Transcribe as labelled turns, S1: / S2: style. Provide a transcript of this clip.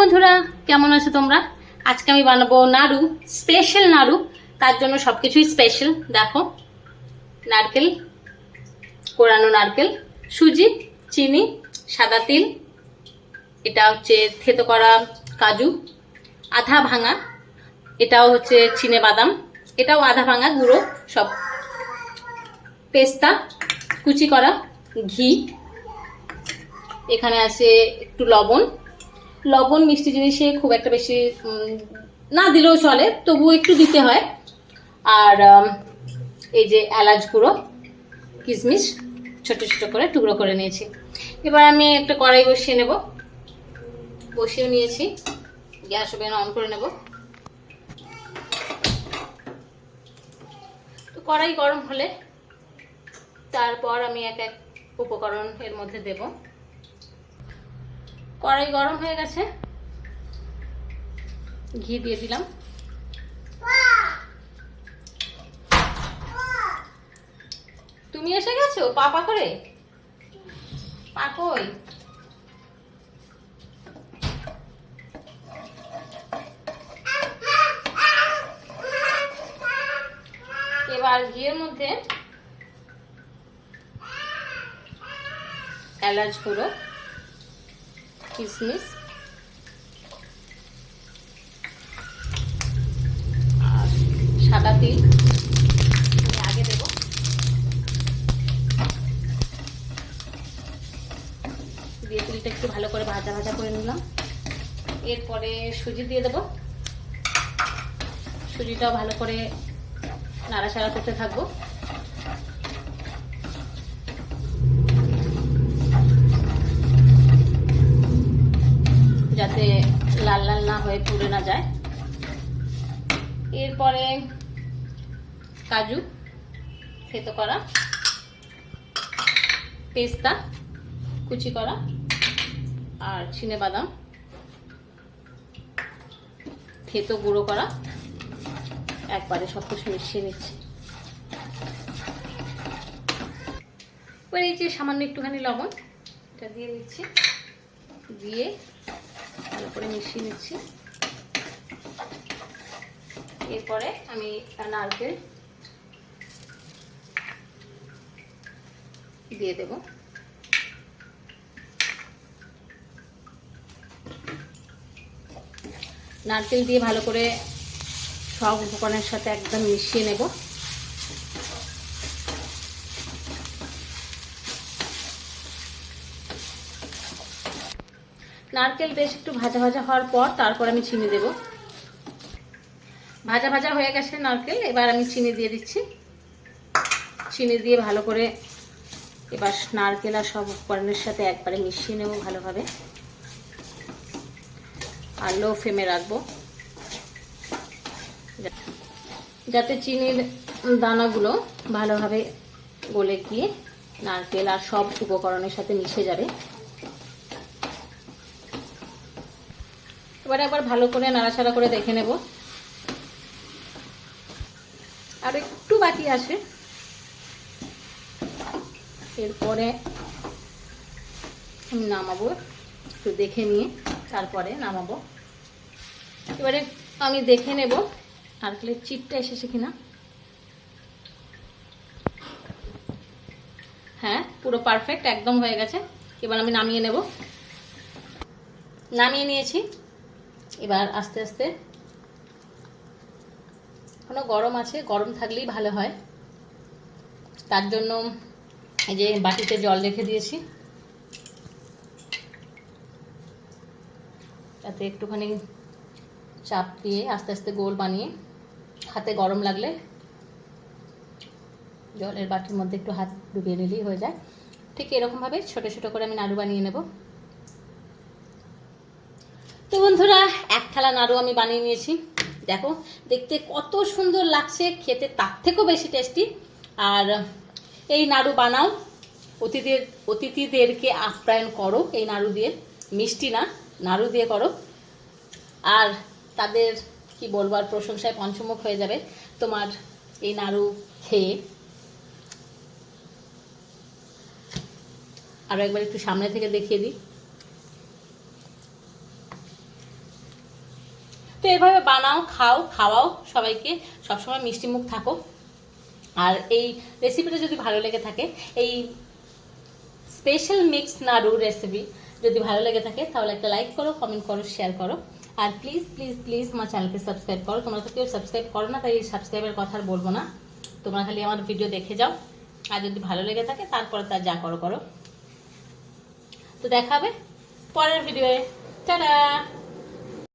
S1: বন্ধুরা, কেমন আছো তোমরা? আজকে আমি বানাবো নাড়ু, স্পেশাল নাড়ু। তার জন্য সবকিছুই স্পেশাল। দেখো, নারকেল, কোরানো নারকেল, সুজি, চিনি, সাদা তিল, এটা হচ্ছে থেতো করা কাজু, আধা ভাঙা, এটাও হচ্ছে চিনে বাদাম, এটাও আধা ভাঙা গুঁড়ো সব, পেস্তা কুচি করা, ঘি, এখানে আছে একটু লবণ। লবণ মিষ্টি জিনিসে খুব একটা বেশি না দিলেও চলে, তবুও একটু দিতে হয়। আর এই যে এলাচ গুঁড়ো, কিশমিশ ছোট ছোট করে টুকরো করে নিয়েছি। এবার আমি একটা কড়াই বসিয়ে নেব, বসিয়ে নিয়েছি। গ্যাস ওভেন অন করে নেব। তো কড়াই গরম হলে তারপর আমি এক এক উপকরণ এর মধ্যে দেব। কড়াই গরম হয়ে গেছে, ঘি দিয়ে দিলাম। তুমি এসে গেছো পাপা করে? পাকই এবার ঘিয়ের মধ্যে এলাচ গুঁড়ো, কিশমিশ আর সাদা তিল আমি আগে দেব। দিয়ে তিলটা একটু ভালো করে ভাজা ভাজা করে নিলাম। এরপরে সুজি দিয়ে দেব। সুজিটাও ভালো করে নাড়াচাড়া করতে থাকবো। যাতে লাল লাল না হয়ে পুড়ে না যায়। এরপরে কাজু থেতো করা, পেস্তা কুচি করা আর চিনে বাদাম থেতো গুঁড়ো করা, একবারে সব কিছু মিশিয়ে নিচ্ছি। এবার এই যে সামান্য একটুখানি লবণ, এটা দিয়ে দিচ্ছি, দিয়ে ভালো করে মিশিয়ে নিচ্ছি। এরপরে আমি নারকেল দিয়ে দেব। নারকেল দিয়ে ভালো করে সব উপকরণের সাথে একদম মিশিয়ে নেব। নারকেল বেশ একটু ভাজা ভাজা হওয়ার পর তারপর আমি চিনি দেব। ভাজা ভাজা হয়ে গেছে নারকেল, এবার আমি চিনি দিয়ে দিচ্ছি। চিনি দিয়ে ভালো করে এবার নারকেল আর সব উপকরণের সাথে একবারে মিশিয়ে নেব ভালোভাবে। আর লো ফ্লেমে রাখবো, যাতে চিনির দানাগুলো ভালোভাবে গলে গিয়ে নারকেল আর সব উপকরণের সাথে মিশে যাবে। এবারে একবার ভালো করে নাড়াচাড়া করে দেখে নেব। আর একটু বাকি আছে, এরপরে আমি নামাবো। একটু দেখে নিয়ে তারপরে নামাবো। এবারে আমি দেখে নেব নারকেলের চিপটা এসেছে কিনা। হ্যাঁ, পুরো পারফেক্ট একদম হয়ে গেছে। এবার আমি নামিয়ে নেব। নামিয়ে নিয়েছি। এবার আস্তে আস্তে, এখনো গরম আছে, গরম থাকলেই ভালো হয়। তার জন্য এই যে বাটিতে জল রেখে দিয়েছি, তাতে একটুখানি চাপ দিয়ে আস্তে আস্তে গোল বানিয়ে, হাতে গরম লাগলে জলের বাটির মধ্যে একটু হাত ডুবিয়ে নিলেই হয়ে যায়। ঠিক এরকমভাবে ছোট ছোট করে আমি নাড়ু বানিয়ে নেব। তো বন্ধুরা, এক থালা নাড়ু আমি বানিয়ে নিয়েছি। দেখো দেখতে কত সুন্দর লাগছে, খেতে তার থেকেও বেশি টেস্টি। আর এই নাড়ু বানাও, অতিথিদেরকে আপ্যায়ন করো এই নাড়ু দিয়ে। মিষ্টি না, নাড়ু দিয়ে করো। আর তাদের কি বলবো, আর প্রশংসায় পঞ্চমুখ হয়ে যাবে তোমার এই নাড়ু খেয়ে। আরও একবার একটু সামনে থেকে দেখিয়ে দিই। তো এভাবে বানাও, খাওয়াও সবাইকে, সবসময় মিষ্টি মুখ থাকো। আর এই রেসিপিটা যদি ভালো লেগে থাকে, এই স্পেশাল মিক্সড নাড়ু রেসিপি যদি ভালো লেগে থাকে, তাহলে একটা লাইক করো, কমেন্ট করো, শেয়ার করো। আর প্লিজ প্লিজ প্লিজ আমার চ্যানেলকে সাবস্ক্রাইব করো। তোমরা তো কেউ সাবস্ক্রাইব করো না, তাই সাবস্ক্রাইবের কথা আর বলবো না। তোমরা খালি আমার ভিডিও দেখে যাও, আর যদি ভালো লেগে থাকে তারপরে তার যা করো করো। তো দেখা হবে পরের ভিডিওয়ে। টাটা।